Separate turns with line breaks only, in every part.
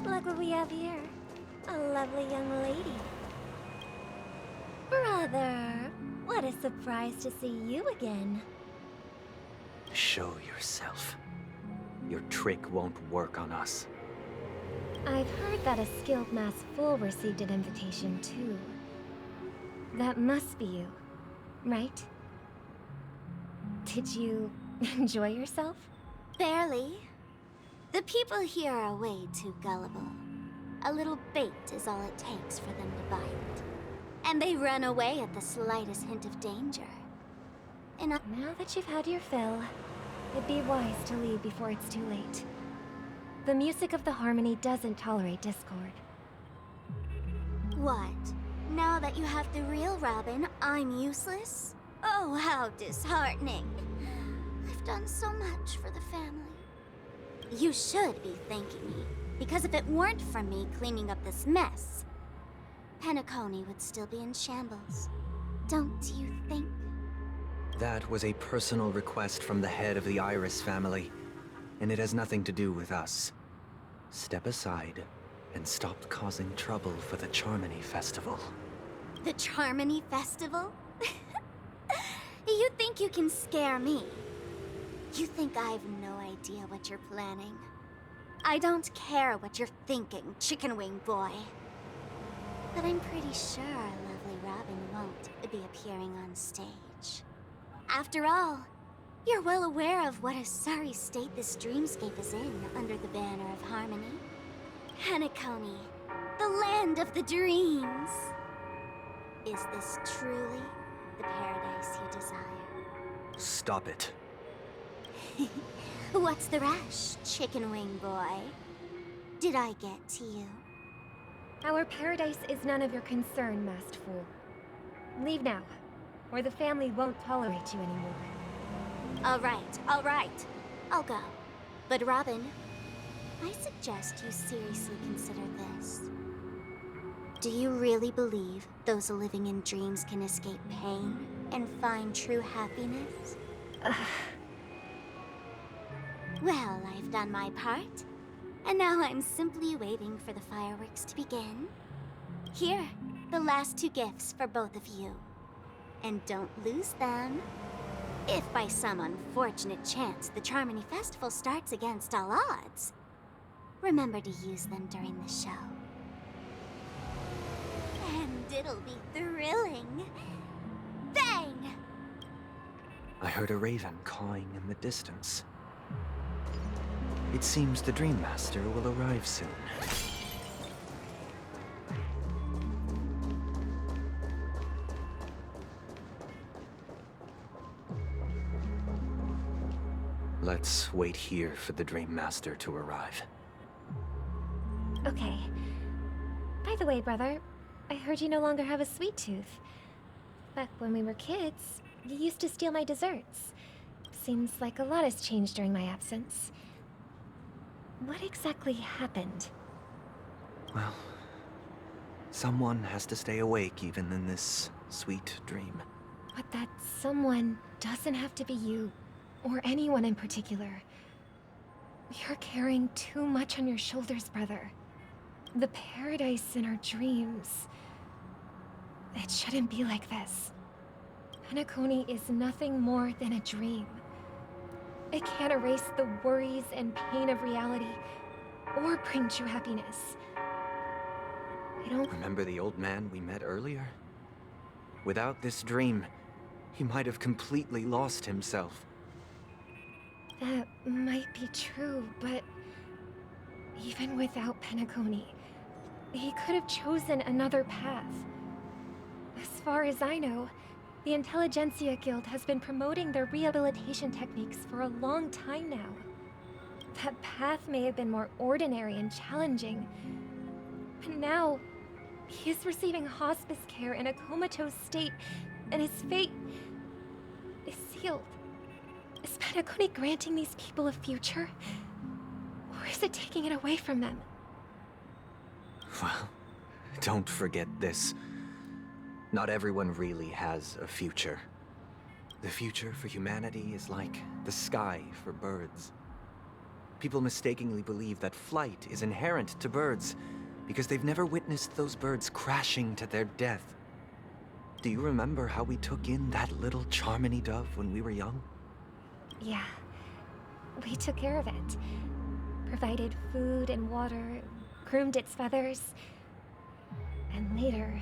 Look what we have here. A lovely young lady. Brother, what a surprise to see you again.
Show yourself. Your trick won't work on us.
I've heard that a skilled mass fool received an invitation too. That must be you, right? Did you enjoy yourself?
Barely. The people here are way too gullible. A little bait is all it takes for them to bite. And they run away at the slightest hint of danger. And
Now that you've had your fill, it'd be wise to leave before it's too late. The music of the harmony doesn't tolerate discord.
What? Now that you have the real Robin, I'm useless? Oh, how disheartening. I've done so much for the family. You should be thanking me, because if it weren't for me cleaning up this mess, Penacony would still be in shambles. Don't you think?
That was a personal request from the head of the Iris family, and it has nothing to do with us. Step aside and stop causing trouble for the Charmony Festival.
The Charmony Festival? You think you can scare me? You think I have no idea what you're planning? I don't care what you're thinking, chicken wing boy. But I'm pretty sure our lovely Robin won't be appearing on stage. After all, you're well aware of what a sorry state this dreamscape is in under the banner of harmony. Penacony, the land of the dreams. Is this truly the paradise you desire?
Stop it.
What's the rush, chicken wing boy? Did I get to you?
Our paradise is none of your concern, masked fool. Leave now, or the family won't tolerate you anymore.
All right. I'll go. But Robin, I suggest you seriously consider this. Do you really believe those living in dreams can escape pain and find true happiness? Well, I've done my part. And now I'm simply waiting for the fireworks to begin. Here, the last 2 gifts for both of you. And don't lose them. If by some unfortunate chance the Charmony Festival starts against all odds, remember to use them during the show. And it'll be thrilling. Bang!
I heard a raven cawing in the distance. It seems the Dream Master will arrive soon. Let's wait here for the Dream Master to arrive.
Okay. By the way, brother, I heard you no longer have a sweet tooth. Back when we were kids, you used to steal my desserts. Seems like a lot has changed during my absence. What exactly happened?
Well, someone has to stay awake even in this sweet dream.
But that someone doesn't have to be you, or anyone in particular. You're carrying too much on your shoulders, brother. The paradise in our dreams. It shouldn't be like this. Penacony is nothing more than a dream. It can't erase the worries and pain of reality, or bring true happiness. I don't...
Remember the old man we met earlier? Without this dream, he might have completely lost himself.
That might be true, but... even without Penacony, he could have chosen another path. As far as I know, the Intelligentsia Guild has been promoting their rehabilitation techniques for a long time now. That path may have been more ordinary and challenging, but now, he is receiving hospice care in a comatose state, and his fate is sealed. Is Penacony granting these people a future? Or is it taking it away from them?
Well, don't forget this. Not everyone really has a future. The future for humanity is like the sky for birds. People mistakenly believe that flight is inherent to birds because they've never witnessed those birds crashing to their death. Do you remember how we took in that little Charmony dove when we were young?
Yeah. We took care of it. Provided food and water, groomed its feathers. And later,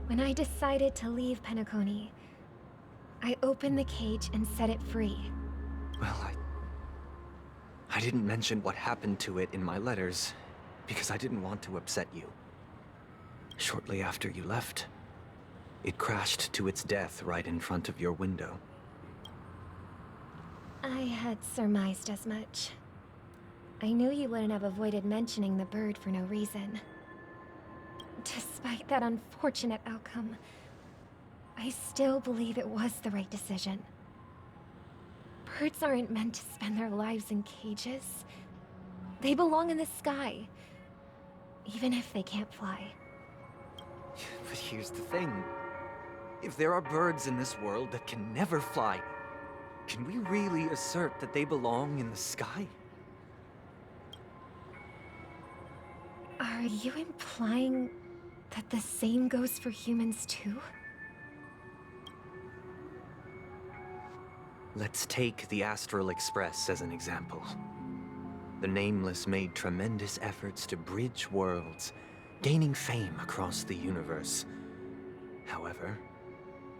when I decided to leave Penacony, I opened the cage and set it free.
Well, I didn't mention what happened to it in my letters because I didn't want to upset you. Shortly after you left, it crashed to its death right in front of your window.
I had surmised as much. I knew you wouldn't have avoided mentioning the bird for no reason. Despite that unfortunate outcome, I still believe it was the right decision. Birds aren't meant to spend their lives in cages. They belong in the sky, even if they can't fly.
But here's the thing. If there are birds in this world that can never fly, can we really assert that they belong in the sky?
Are you implying that the same goes for humans too?
Let's take the Astral Express as an example. The Nameless made tremendous efforts to bridge worlds, gaining fame across the universe. However,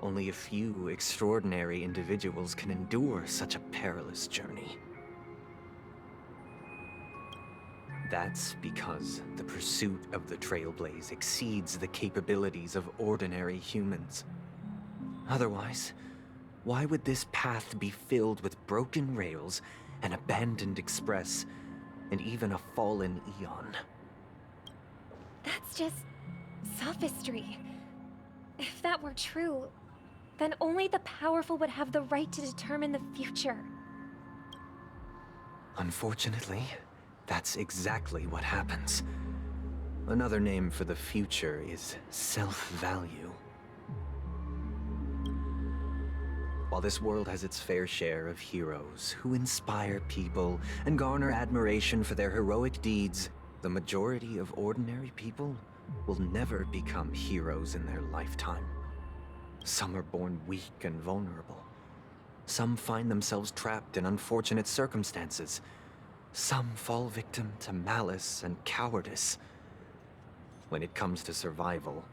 only a few extraordinary individuals can endure such a perilous journey. That's because the pursuit of the Trailblaze exceeds the capabilities of ordinary humans. Otherwise, why would this path be filled with broken rails, an abandoned express, and even a fallen Eon?
That's just sophistry. If that were true, then only the powerful would have the right to determine the future.
Unfortunately, that's exactly what happens. Another name for the future is self-value. While this world has its fair share of heroes who inspire people and garner admiration for their heroic deeds, the majority of ordinary people will never become heroes in their lifetime. Some are born weak and vulnerable. Some find themselves trapped in unfortunate circumstances. Some fall victim to malice and cowardice. When it comes to survival,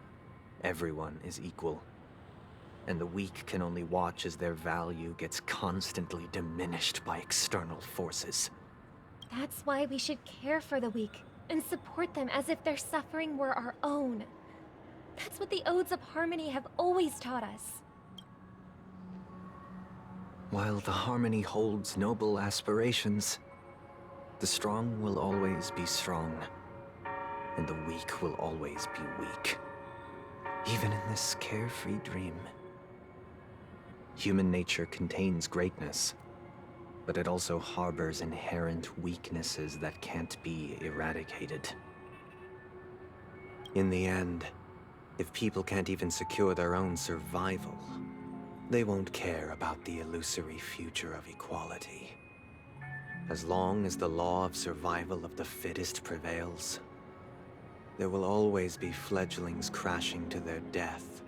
everyone is equal. And the weak can only watch as their value gets constantly diminished by external forces.
That's why we should care for the weak and support them as if their suffering were our own. That's what the Odes of Harmony have always taught us.
While the Harmony holds noble aspirations, the strong will always be strong, and the weak will always be weak. Even in this carefree dream. Human nature contains greatness, but it also harbors inherent weaknesses that can't be eradicated. In the end, if people can't even secure their own survival, they won't care about the illusory future of equality. As long as the law of survival of the fittest prevails, there will always be fledglings crashing to their death.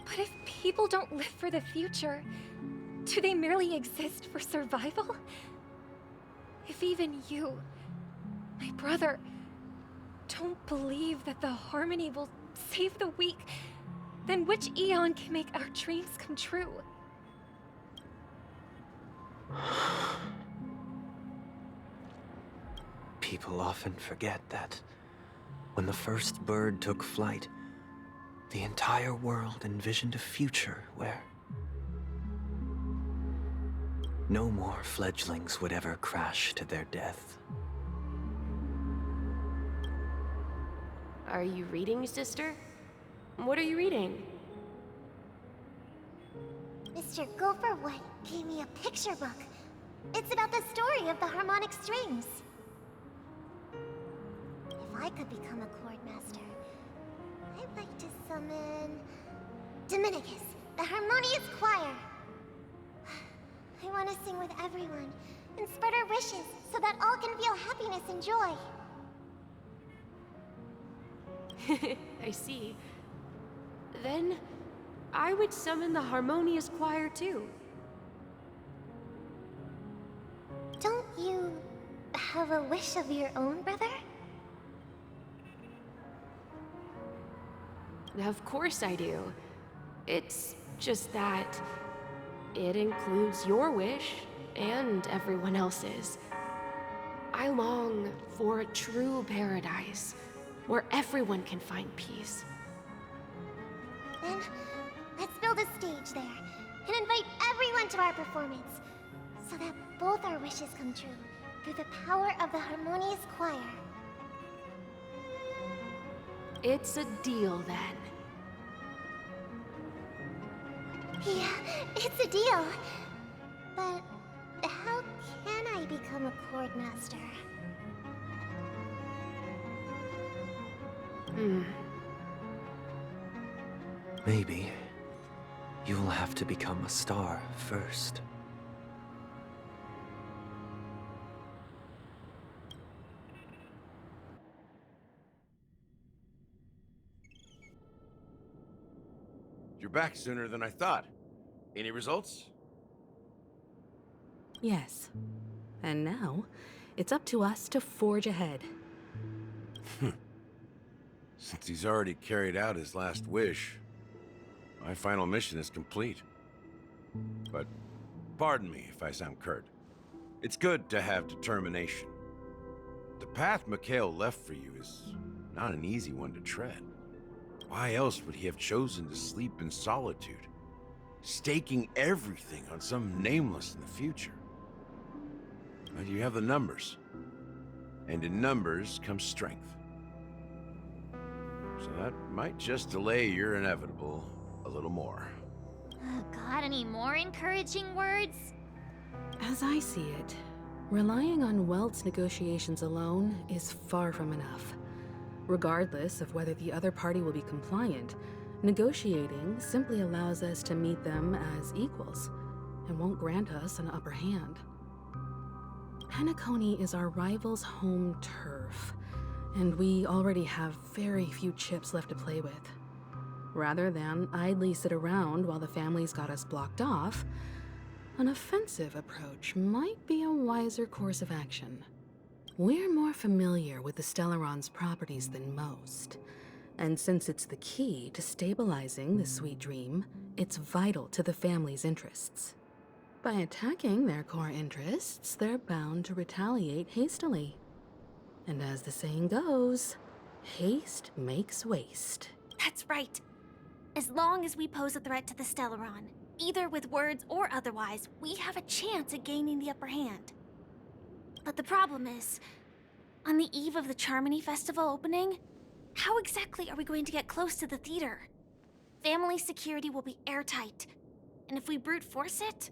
But if people don't live for the future, do they merely exist for survival? If even you, my brother, don't believe that the Harmony will save the weak, then which Eon can make our dreams come true?
People often forget that when the first bird took flight, the entire world envisioned a future where no more fledglings would ever crash to their death.
Are you reading, sister? What are you reading?
Mr. Gopherwood gave me a picture book. It's about the story of the harmonic strings. If I could become a chord master, I'd like to summon Dominicus, the harmonious choir. I want to sing with everyone, and spread our wishes so that all can feel happiness and joy.
I see. Then, I would summon the Harmonious Choir too.
Don't you have a wish of your own, brother?
Of course I do. It's just that it includes your wish and everyone else's. I long for a true paradise where everyone can find peace.
Then, let's build a stage there and invite everyone to our performance so that both our wishes come true through the power of the Harmonious Choir.
It's a deal then.
Yeah, it's a deal. But how can I become a chord master?
Maybe you will have to become a star first.
You're back sooner than I thought. Any results?
Yes. And now, it's up to us to forge ahead.
Since he's already carried out his last wish, my final mission is complete. But pardon me if I sound curt. It's good to have determination. The path Mikhail left for you is not an easy one to tread. Why else would he have chosen to sleep in solitude, staking everything on some nameless in the future? But you have the numbers, and in numbers comes strength. So that might just delay your inevitable a little more.
Got any more encouraging words?
As I see it, relying on Welt's negotiations alone is far from enough. Regardless of whether the other party will be compliant, negotiating simply allows us to meet them as equals and won't grant us an upper hand. Penacony is our rival's home turf, and we already have very few chips left to play with. Rather than idly sit around while the family's got us blocked off, an offensive approach might be a wiser course of action. We're more familiar with the Stellaron's properties than most, and since it's the key to stabilizing the sweet dream, it's vital to the family's interests. By attacking their core interests, they're bound to retaliate hastily. And as the saying goes, haste makes waste.
That's right. As long as we pose a threat to the Stellaron, either with words or otherwise, we have a chance at gaining the upper hand. But the problem is, on the eve of the Charmony Festival opening, how exactly are we going to get close to the theater? Family security will be airtight, and if we brute force it,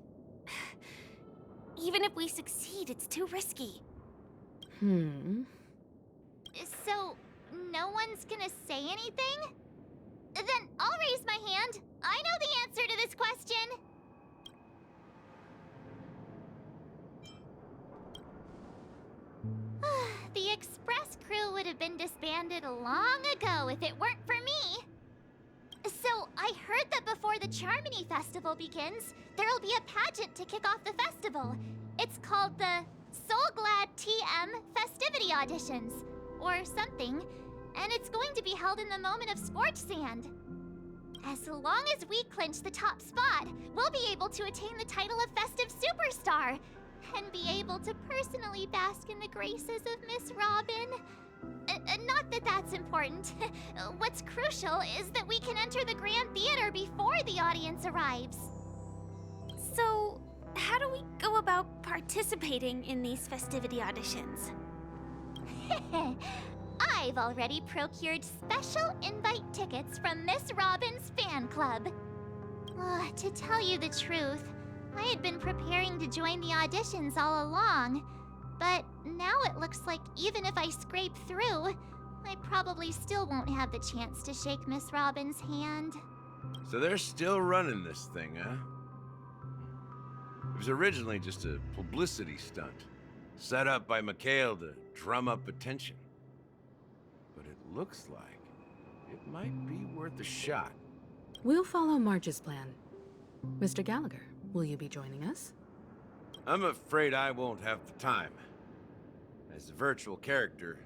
even if we succeed, it's too risky. So, no one's gonna say anything? Then I'll raise my hand. I know the answer to this question. The express crew would have been disbanded long ago if it weren't for me. So, I heard that before the Charmony Festival begins, there'll be a pageant to kick off the festival. It's called the Soul Glad TM Festivity Auditions, or something, and it's going to be held in the moment of scorched sand. As long as we clinch the top spot, we'll be able to attain the title of Festive Superstar, and be able to personally bask in the graces of Miss Robin. Not that that's important. What's crucial is that we can enter the Grand Theater before the audience arrives. So, how do we go about participating in these festivity auditions? I've already procured special invite tickets from Miss Robin's fan club. To tell you the truth, I had been preparing to join the auditions all along, but now it looks like even if I scrape through, I probably still won't have the chance to shake Miss Robin's hand.
So they're still running this thing, huh? It was originally just a publicity stunt, set up by Mikhail to drum up attention. But it looks like it might be worth a shot.
We'll follow Marge's plan. Mr. Gallagher, will you be joining us?
I'm afraid I won't have the time. As a virtual character,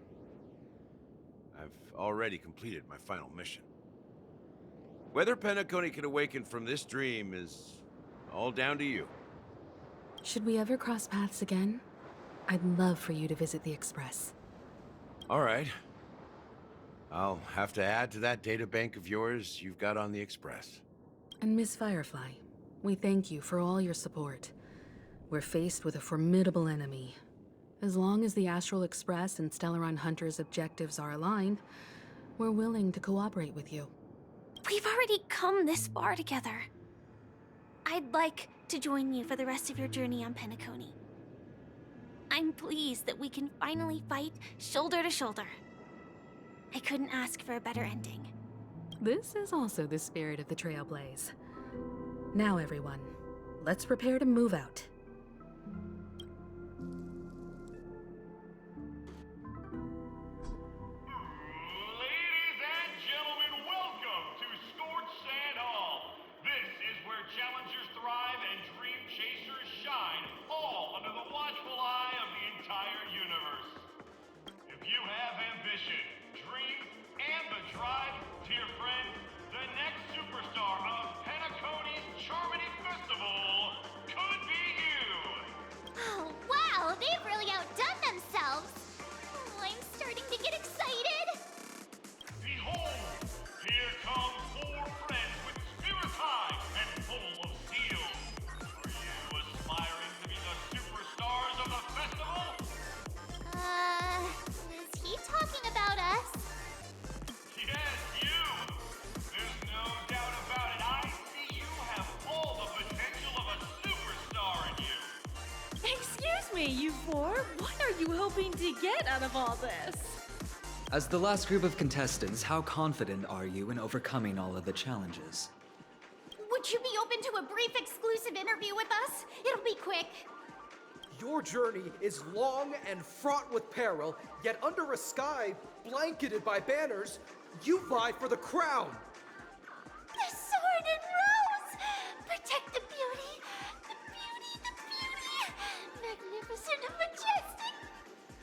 I've already completed my final mission. Whether Penacony can awaken from this dream is all down to you.
Should we ever cross paths again? I'd love for you to visit the Express.
All right. I'll have to add to that databank of yours you've got on the Express.
And Miss Firefly, we thank you for all your support. We're faced with a formidable enemy. As long as the Astral Express and Stellaron Hunter's objectives are aligned, we're willing to cooperate with you.
We've already come this far together. I'd like to join you for the rest of your journey on Penacony. I'm pleased that we can finally fight shoulder to shoulder. I couldn't ask for a better ending.
This is also the spirit of the Trailblaze. Now, everyone, let's prepare to move out.
Ladies and gentlemen, welcome to Scorched Sand Hall. This is where challengers thrive and dream chasers shine, all under the watchful eye of the entire universe. If you have ambition, dreams, and the drive, dear friend, the next superstar of Penacony's Charmony Festival could be you.
Oh, wow, they've really outdone themselves. Oh, I'm starting to get excited.
Behold, here come 4 friends with spirits high and full of steel. Are you aspiring to be the superstars of the festival?
Is he talking about us?
Yes, you! There's no doubt about it. I see you have all the potential of a superstar in you.
Excuse me, you 4. What are you hoping to get out of all this?
As the last group of contestants, how confident are you in overcoming all of the challenges?
Would you be open to a brief exclusive interview with us? It'll be quick.
Your journey is long and fraught with peril, yet under a sky blanketed by banners, you vie for the crown.
The sword and rose! Protect the beauty! The beauty, the beauty! Magnificent and majestic!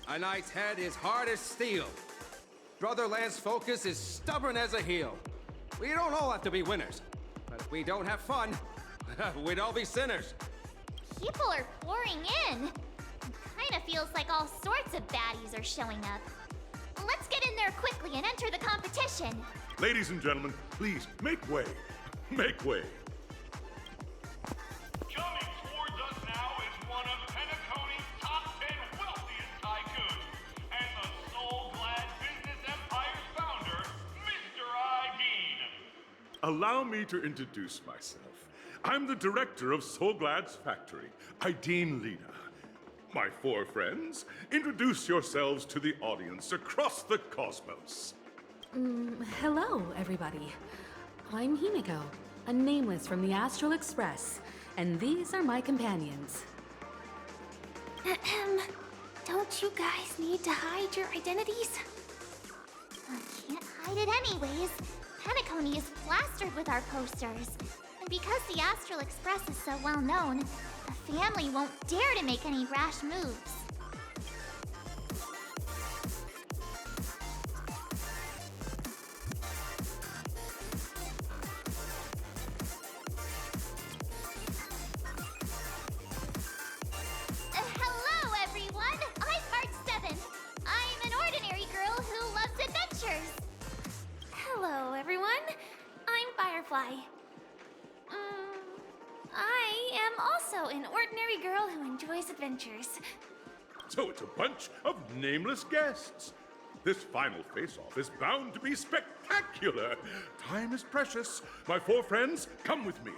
A knight's head is hard as steel. Brother Lance's focus is stubborn as a heel. We don't all have to be winners, but if we don't have fun, we'd all be sinners.
People are pouring in. It kinda feels like all sorts of baddies are showing up. Let's get in there quickly and enter the competition.
Ladies and gentlemen, please make way. Make way. Coming towards us now is one of Penacony's top 10 wealthiest tycoons and the soul-glad business empire's founder, Mr. Ideen. Allow me to introduce myself. I'm the director of Soulglad's factory, Ideen Lena. My 4 friends, introduce yourselves to the audience across the cosmos.
Hello, everybody. I'm Himiko, a nameless from the Astral Express, and these are my companions.
Don't you guys need to hide your identities? I can't hide it anyways. Penacony is plastered with our posters. And because the Astral Express is so well known, the family won't dare to make any rash moves. Hello, everyone! I'm March 7th. I'm an ordinary girl who loves adventures. Hello, everyone. I'm Firefly. I am also an ordinary girl who enjoys adventures.
So it's a bunch of nameless guests. This final face-off is bound to be spectacular. Time is precious. My 4 friends, come with me.